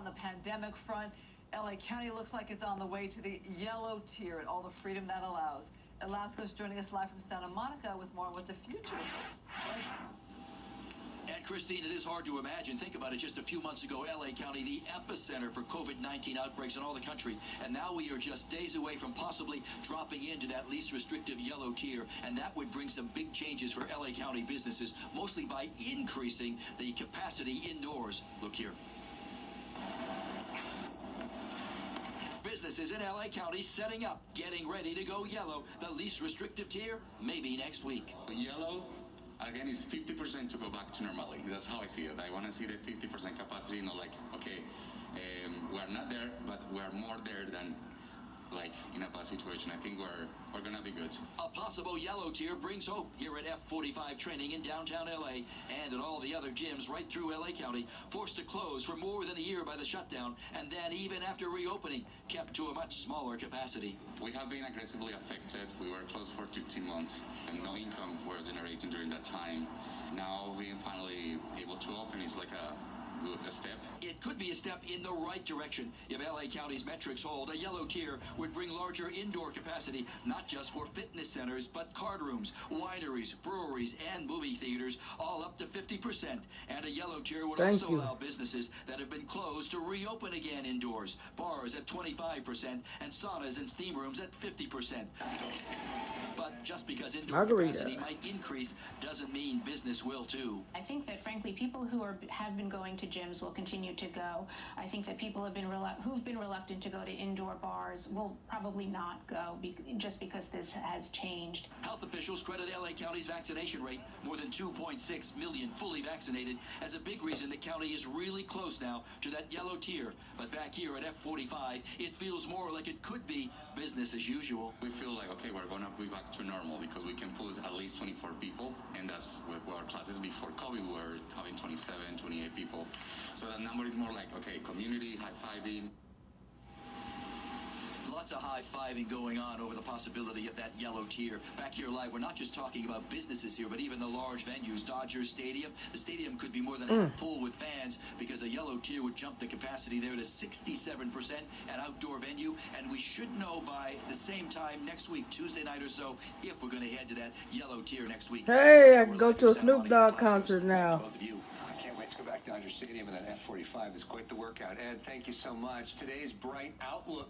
on the pandemic front, LA County looks like it's on the way to the yellow tier and all the freedom that allows. Ed Lasco's joining us live from Santa Monica with more on what the future holds. And Christine, it is hard to imagine. Think about it. Just a few months ago, LA County, the epicenter for COVID-19 outbreaks in all the country. And now we are just days away from possibly dropping into that least restrictive yellow tier. And that would bring some big changes for LA County businesses, mostly by increasing the capacity indoors. Look here. Businesses in LA County setting up, getting ready to go yellow. The least restrictive tier, maybe next week. Yellow, again, is 50% to go back to normality. That's how I see it. I want to see the 50% capacity, not like, okay, we're not there, but we're more there than like in a bad situation. I think we're going to be good. A possible yellow tier brings hope here at F45 training in downtown LA and at all the other gyms right through LA County, forced to close for more than a year by the shutdown, and then even after reopening, kept to a much smaller capacity. We have been aggressively affected. We were closed for 15 months and no income was generating during that time. Now being finally able to open is like a good step. It could be a step in the right direction. If LA County's metrics hold, a yellow tier would bring larger indoor capacity, not just for fitness centers, but card rooms, wineries, breweries, and movie theaters, all up to 50%. And a yellow tier would also allow businesses that have been closed to reopen again indoors. Bars at 25% and saunas and steam rooms at 50%. But just because indoor capacity might increase doesn't mean business will too. I think that, frankly, people who have been going to gyms will continue to go. I think that people who've been reluctant to go to indoor bars will probably not go just because this has changed. Health officials credit LA County's vaccination rate, more than 2.6 million fully vaccinated, as a big reason the county is really close now to that yellow tier. But back here at F45, it feels more like it could be business as usual. We feel like, okay, we're going to be back to normal because we can put at least 24 people, and that's what our classes before COVID were having 27, 28 people. So that number is more like, okay, community, high-fiving. Lots of high-fiving going on over the possibility of that yellow tier. Back here live, we're not just talking about businesses here, but even the large venues. Dodger Stadium, the stadium could be more than half full with fans because a yellow tier would jump the capacity there to 67%, an outdoor venue. And we should know by the same time next week, Tuesday night or so, if we're going to head to that yellow tier next week. Hey, I can go to a Snoop Dogg concert now. Both of you. I can't wait to go back to Dodger Stadium, and that F45 is quite the workout. Ed, thank you so much. Today's bright outlook.